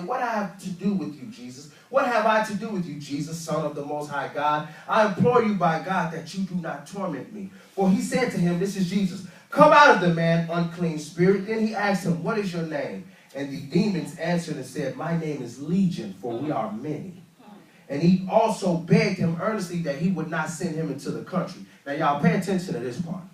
What I have to do with you, Jesus? What have I to do with you, Jesus, Son of the Most High God? I implore you by God that you do not torment me. For he said to him, this is Jesus, come out of the man, unclean spirit. Then he asked him, what is your name? And the demons answered and said, my name is Legion, for we are many. And he also begged him earnestly that he would not send him into the country. Now y'all pay attention to this part.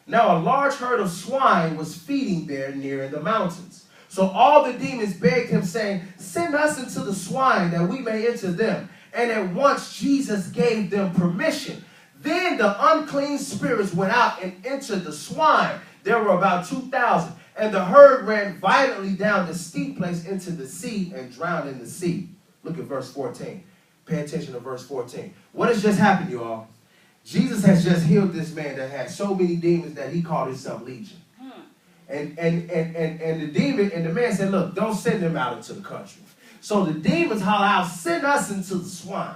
Now a large herd of swine was feeding there near in the mountains. So all the demons begged him, saying, send us into the swine that we may enter them. And at once Jesus gave them permission. Then the unclean spirits went out and entered the swine. There were about 2,000. And the herd ran violently down the steep place into the sea and drowned in the sea. Look at verse 14. Pay attention to verse 14. What has just happened, you all? Jesus has just healed this man that had so many demons that he called himself Legion. And the demon and the man said, look, don't send them out into the country. So the demons holler out, send us into the swine.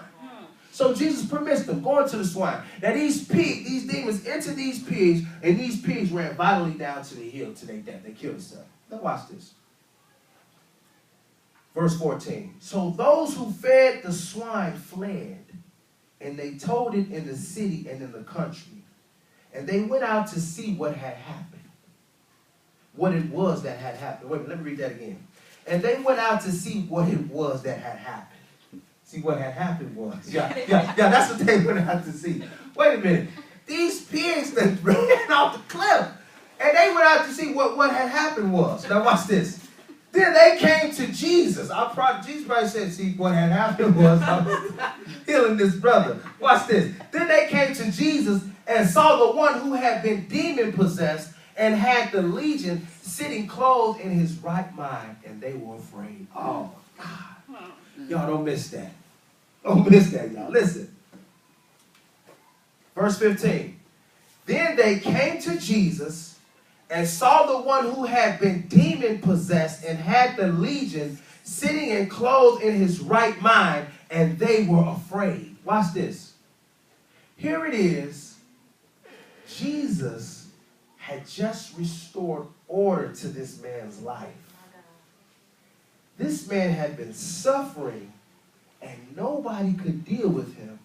So Jesus permits them, go into the swine. Now these demons enter these pigs, and these pigs ran violently down to the hill to their death. They killed themselves. Now watch this. Verse 14. So those who fed the swine fled, and they told it in the city and in the country. And they went out to see what had happened. What it was that had happened. Wait a minute, let me read that again. And they went out to see what it was that had happened. See, what had happened was. Yeah, that's what they went out to see. Wait a minute. These pigs that ran off the cliff. And they went out to see what had happened was. Now watch this. Then they came to Jesus. Jesus probably said, see, what had happened was I was healing this brother. Watch this. Then they came to Jesus and saw the one who had been demon-possessed and had the legion sitting clothed in his right mind, and they were afraid. Oh, God. Y'all don't miss that. Don't miss that, y'all. Listen. Verse 15. Then they came to Jesus and saw the one who had been demon-possessed and had the legion sitting and clothed in his right mind, and they were afraid. Watch this. Here it is. Jesus had just restored order to this man's life. This man had been suffering, and nobody could deal with him.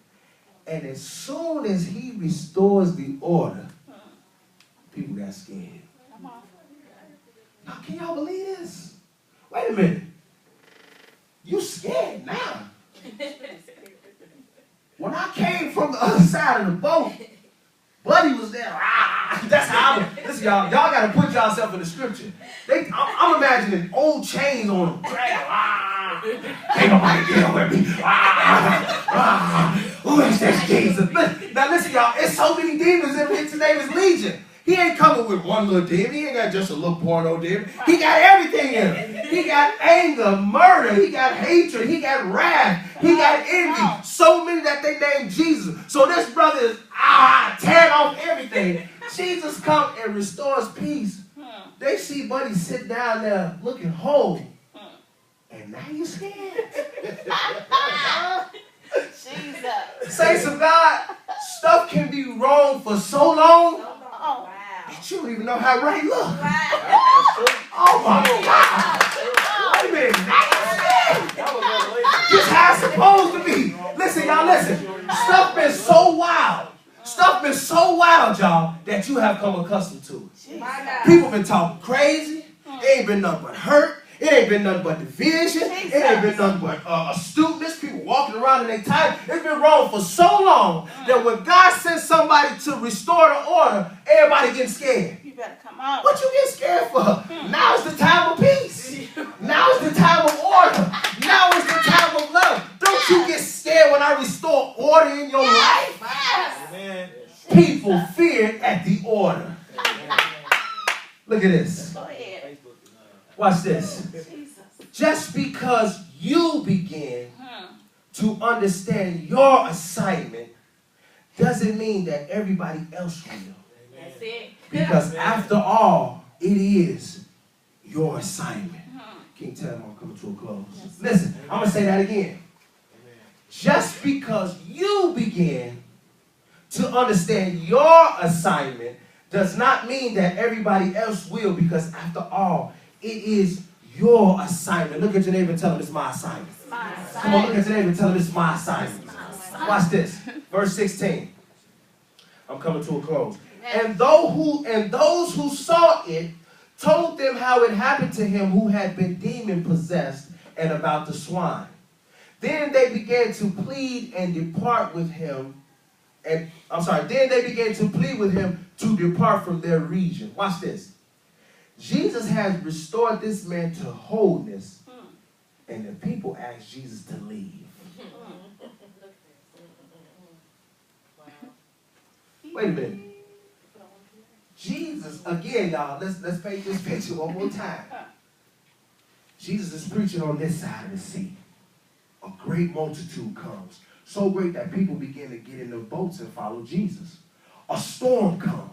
And as soon as he restores the order, people got scared. Now, can y'all believe this? Wait a minute. You scared now. When I came from the other side of the boat, Buddy was there. That's how listen, y'all got to put yourself in the scripture. I'm imagining old chains on them. Ain't nobody deal with me. Who is this Jesus? Now listen, y'all, it's so many demons in here. His name is Legion. He ain't coming with one little demon. He ain't got just a little porno demon. He got everything in him. He got anger, murder. He got hatred. He got wrath. He got envy. So many that they named Jesus. So this brother is tearing off everything. Jesus comes and restores peace. They see Buddy sit down there looking whole. And now you scared. Jesus. Saints of God, stuff can be wrong for so long. That you don't even know how right look. Oh my God. Wait a minute. Just how it's supposed to be. Listen, y'all, listen. Stuff been so wild. Stuff been so wild, y'all, that you have come accustomed to it. People been talking crazy. It ain't been nothing but hurt. It ain't been nothing but division. It ain't been nothing but astuteness. People walking around in their time. It's been wrong for so long that when God sends somebody to restore the order, everybody getting scared. You better come out. What you get scared for? Now is the time of peace. Now is the time of order. Now is the time of love. Don't you get scared when I restore order in your life. Yes. People feared at the order. Look at this. Go ahead. Watch this. Jesus. Just because you begin to understand your assignment doesn't mean that everybody else will. That's it. Because after all, it is your assignment. King Terrence, I'm coming to a close. Listen, I'm going to say that again. Just because you begin to understand your assignment does not mean that everybody else will, because after all, it is your assignment. Look at your neighbor and tell him it's my assignment. It's my assignment. Come on, look at your neighbor and tell him it's my assignment. Watch this. Verse 16. I'm coming to a close. And those who saw it told them how it happened to him who had been demon possessed and about the swine. Then they began to plead and depart with him. Then they began to plead with him to depart from their region. Watch this. Jesus has restored this man to wholeness, and the people asked Jesus to leave. Wait a minute. Jesus, again, y'all, let's paint this picture one more time. Jesus is preaching on this side of the sea. A great multitude comes. So great that people begin to get in the boats and follow Jesus. A storm comes.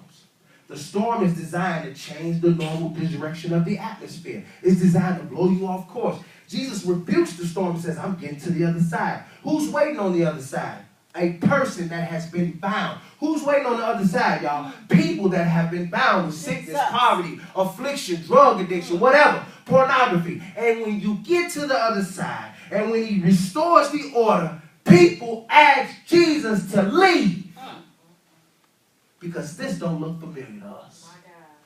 The storm is designed to change the normal direction of the atmosphere. It's designed to blow you off course. Jesus rebukes the storm and says, I'm getting to the other side. Who's waiting on the other side? A person that has been bound. Who's waiting on the other side, y'all? People that have been bound with sickness, poverty, affliction, drug addiction, whatever, pornography. And when you get to the other side, and when he restores the order, people ask Jesus to leave. Because this don't look familiar to us.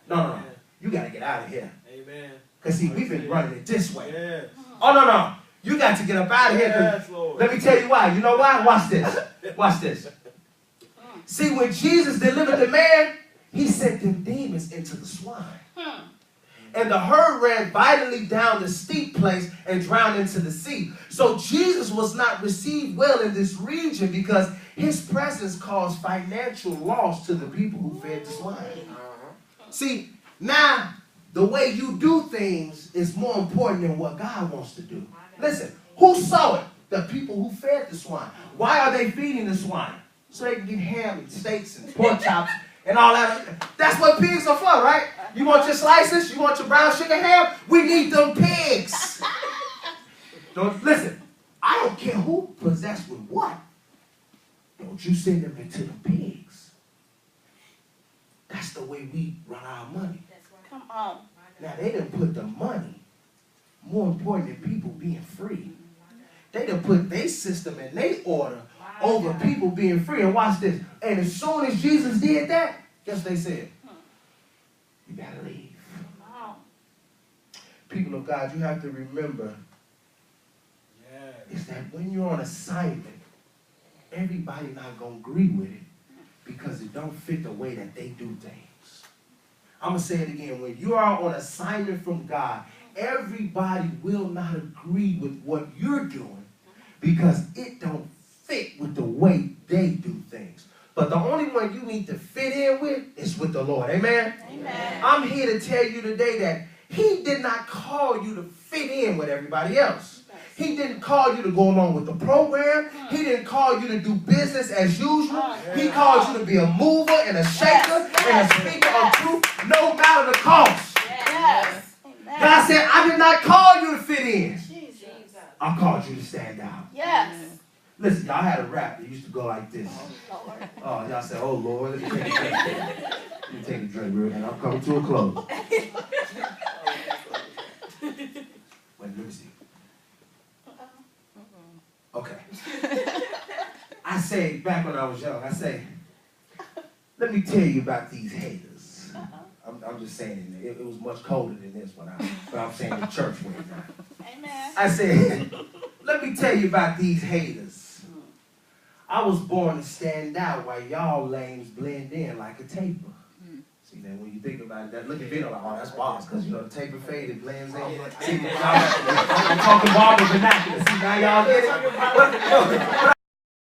No. You got to get out of here. Amen. Because see, we've been running it this way. Yes. Oh, no. You got to get up out of here. Yes, Lord. Let me tell you why. You know why? Watch this. Watch this. See, when Jesus delivered the man, he sent them demons into the swine. And the herd ran violently down the steep place and drowned into the sea. So Jesus was not received well in this region because his presence caused financial loss to the people who fed the swine. See, now the way you do things is more important than what God wants to do. Listen, who saw it? The people who fed the swine. Why are they feeding the swine? So they can get ham and steaks and pork chops and all that. That's what pigs are for, right? You want your slices? You want your brown sugar ham? We need them pigs. Listen, I don't care who possessed with what. Don't you send them into the pigs. That's the way we run our money. Come on. Now, they done put the money more important than people being free. They done put their system and their order over people being free. And watch this. And as soon as Jesus did that, guess what they said? You gotta leave. People of God, you have to remember is that when you're on assignment, everybody not gonna agree with it because it don't fit the way that they do things. I'm gonna say it again. When you are on assignment from God, everybody will not agree with what you're doing because it don't fit with the way they do things. But the only one you need to fit in with is with the Lord. Amen? Amen. I'm here to tell you today that he did not call you to fit in with everybody else. He didn't call you to go along with the program. He didn't call you to do business as usual. He called you to be a mover and a shaker and a speaker of truth, no matter the cost. Yes. God said, I did not call you to fit in. I called you to stand out. Yes. Listen, y'all had a rap that used to go like this. Oh, y'all said, oh, Lord, let me take a drink. Let me take a drink, real man. I'm coming to a close. Wait, let me see. Okay. I say, back when I was young, I say, let me tell you about these haters. I'm just saying, it was much colder than this one, but I'm saying the church way now. Amen. I said, let me tell you about these haters. I was born to stand out while y'all lames blend in like a taper. See, then when you think about that, look at Vito like, oh, that's boss, because, you know, the taper fade, it blends in. See, I'm talking barber vernacular. See, now y'all get it?